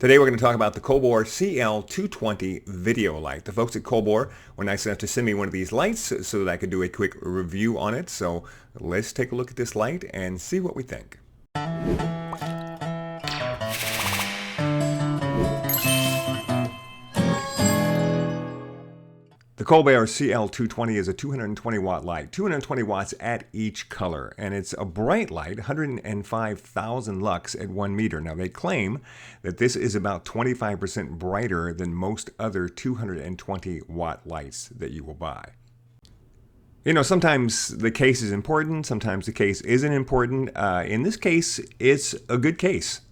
Today we're going to talk about the Colbor CL220 video light. The folks at Colbor were nice enough to send me one of these lights so that I could do a quick review on it. So let's take a look at this light and see what we think. The Colbor CL220 is a 220 watt light, 220 watts at each color, and it's a bright light, 105,000 lux at 1 meter. Now they claim that this is about 25% brighter than most other 220 watt lights that you will buy. You know, sometimes the case is important, sometimes the case isn't important. In this case, it's a good case.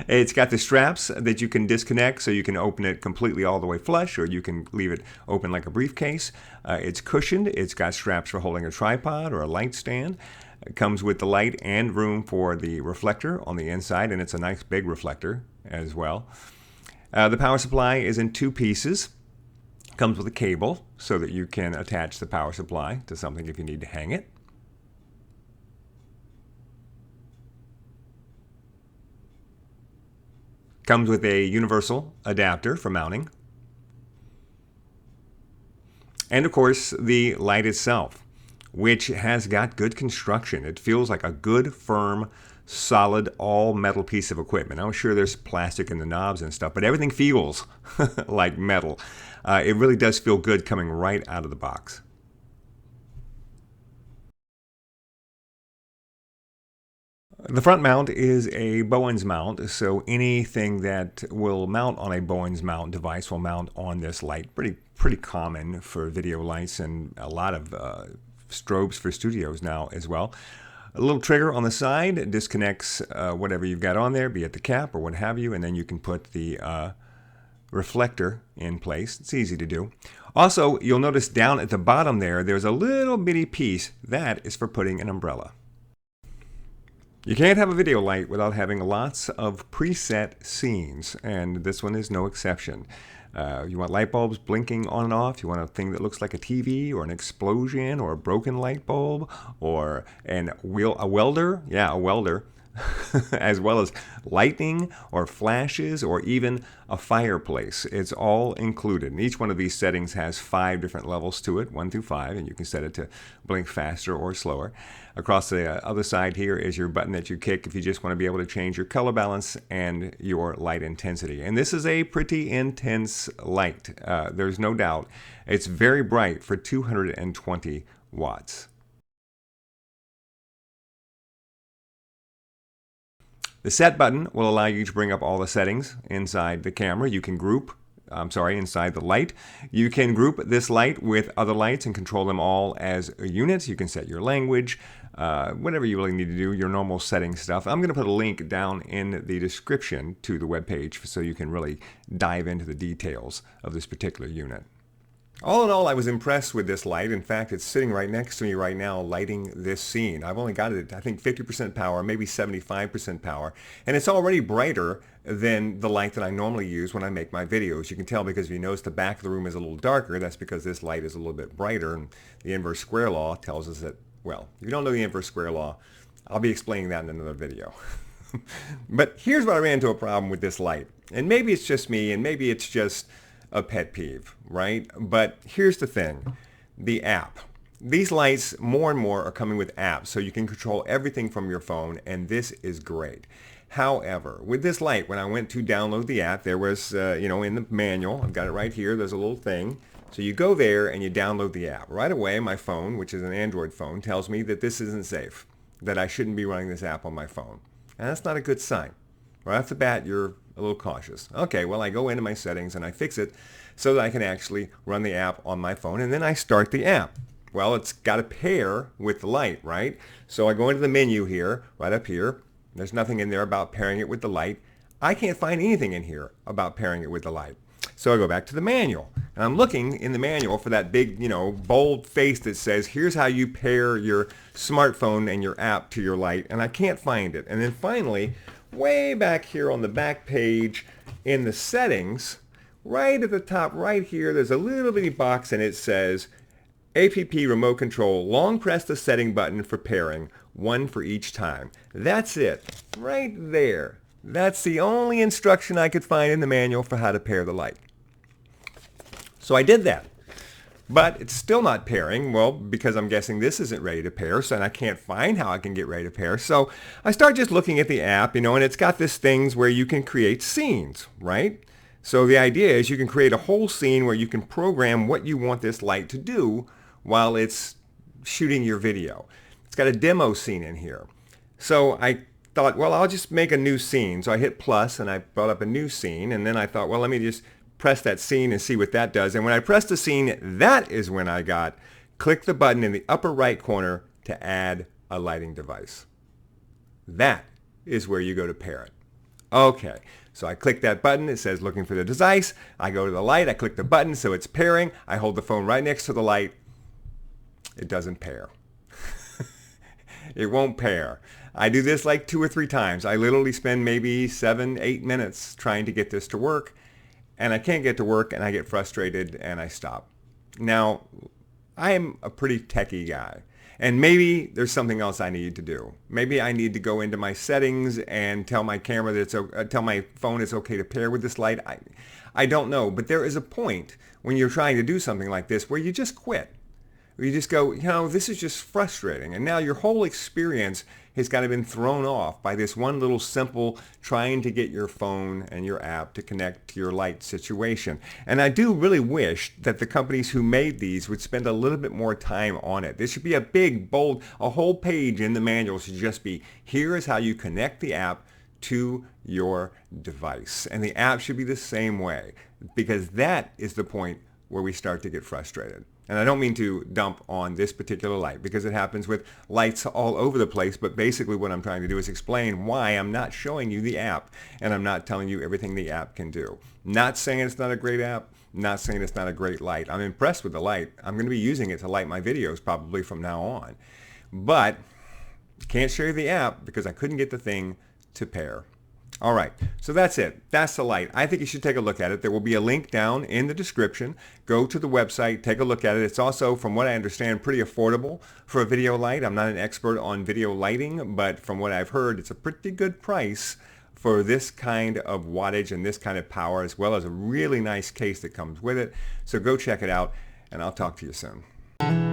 It's got the straps that you can disconnect so you can open it completely all the way flush, or you can leave it open like a briefcase. It's cushioned. It's got straps for holding a tripod or a light stand. It comes with the light and room for the reflector on the inside, and it's a nice big reflector as well. The power supply is in two pieces. Comes with a cable so that you can attach the power supply to something if you need to hang it. Comes with a universal adapter for mounting. And of course, the light itself, which has got good construction. It feels like a good, firm, solid, all-metal piece of equipment. I'm sure there's plastic in the knobs and stuff, but everything feels like metal. It really does feel good coming right out of the box. The front mount is a Bowens mount, so anything that will mount on a Bowens mount device will mount on this light. Pretty common for video lights and a lot of strobes for studios now as well. A little trigger on the side disconnects whatever you've got on there, be it the cap or what have you, and then you can put the reflector in place. It's easy to do. Also, you'll notice down at the bottom there's a little bitty piece. That is for putting an umbrella. You can't have a video light without having lots of preset scenes, and this one is no exception. You want light bulbs blinking on and off. You want a thing that looks like a TV or an explosion or a broken light bulb or a welder. Yeah, a welder. As well as lightning or flashes or even a fireplace. It's all included. And each one of these settings has 5 different levels to it, 1 through 5, and you can set it to blink faster or slower. Across the other side here is your button that you kick if you just want to be able to change your color balance and your light intensity. And this is a pretty intense light. There's no doubt. It's very bright for 220 watts. The set button will allow you to bring up all the settings inside the camera. You can inside the light. You can group this light with other lights and control them all as units. You can set your language, whatever you really need to do, your normal setting stuff. I'm going to put a link down in the description to the webpage so you can really dive into the details of this particular unit. All in all, I was impressed with this light. In fact, it's sitting right next to me right now lighting this scene. I've only got it, I think, 50% power, maybe 75% power. And it's already brighter than the light that I normally use when I make my videos. You can tell because if you notice the back of the room is a little darker, that's because this light is a little bit brighter. And the inverse square law tells us that, well, if you don't know the inverse square law, I'll be explaining that in another video. But here's what I ran into a problem with this light. And maybe it's just me, and maybe it's just a pet peeve, right? But here's the thing, the app. These lights more and more are coming with apps, so you can control everything from your phone, and this is great. However, with this light, when I went to download the app, there was, in the manual, I've got it right here, there's a little thing. So you go there and you download the app. Right away, my phone, which is an Android phone, tells me that this isn't safe, that I shouldn't be running this app on my phone. And that's not a good sign. Right off the bat, you're a little cautious. Okay, well, I go into my settings and I fix it so that I can actually run the app on my phone, and then I start the app. Well, it's got to pair with the light, right? So I go into the menu here, right up here. There's nothing in there about pairing it with the light. I can't find anything in here about pairing it with the light. So I go back to the manual, and I'm looking in the manual for that big, bold face that says, here's how you pair your smartphone and your app to your light, and I can't find it. And then finally, way back here on the back page in the settings, right at the top right here, there's a little bitty box and it says app remote control, long press the setting button for pairing, one for each time. That's it, right there. That's the only instruction I could find in the manual for how to pair the light. So I did that. But it's still not pairing, well, because I'm guessing this isn't ready to pair, so I can't find how I can get ready to pair. So I start just looking at the app, and it's got this things where you can create scenes, right? So the idea is you can create a whole scene where you can program what you want this light to do while it's shooting your video. It's got a demo scene in here. So I thought, well, I'll just make a new scene. So I hit plus, and I brought up a new scene, and then I thought, well, let me just press that scene and see what that does. And when I pressed the scene, that is when I got click the button in the upper right corner to add a lighting device. That is where you go to pair it. Okay, so I click that button. It says looking for the device. I go to the light. I click the button so it's pairing. I hold the phone right next to the light. It doesn't pair. It won't pair. I do this like 2 or 3 times. I literally spend maybe 7, 8 minutes trying to get this to work. And I can't get to work, and I get frustrated, and I stop. Now, I'm a pretty techie guy, and maybe there's something else I need to do. Maybe I need to go into my settings and tell my camera that tell my phone it's okay to pair with this light. I don't know, but there is a point when you're trying to do something like this where you just quit. You just go, this is just frustrating. And now your whole experience has kind of been thrown off by this one little simple trying to get your phone and your app to connect to your light situation. And I do really wish that the companies who made these would spend a little bit more time on it. This should be a big, bold, a whole page in the manual should just be, here is how you connect the app to your device. And the app should be the same way, because that is the point where we start to get frustrated. And I don't mean to dump on this particular light, because it happens with lights all over the place, but basically what I'm trying to do is explain why I'm not showing you the app, and I'm not telling you everything the app can do. Not saying it's not a great app, not saying it's not a great light. I'm impressed with the light. I'm going to be using it to light my videos probably from now on. But can't show you the app because I couldn't get the thing to pair. All right, so that's it. That's the light. I think you should take a look at it. There will be a link down in the description. Go to the website, take a look at it. It's also, from what I understand, pretty affordable for a video light. I'm not an expert on video lighting, but from what I've heard, it's a pretty good price for this kind of wattage and this kind of power, as well as a really nice case that comes with it. So go check it out, and I'll talk to you soon.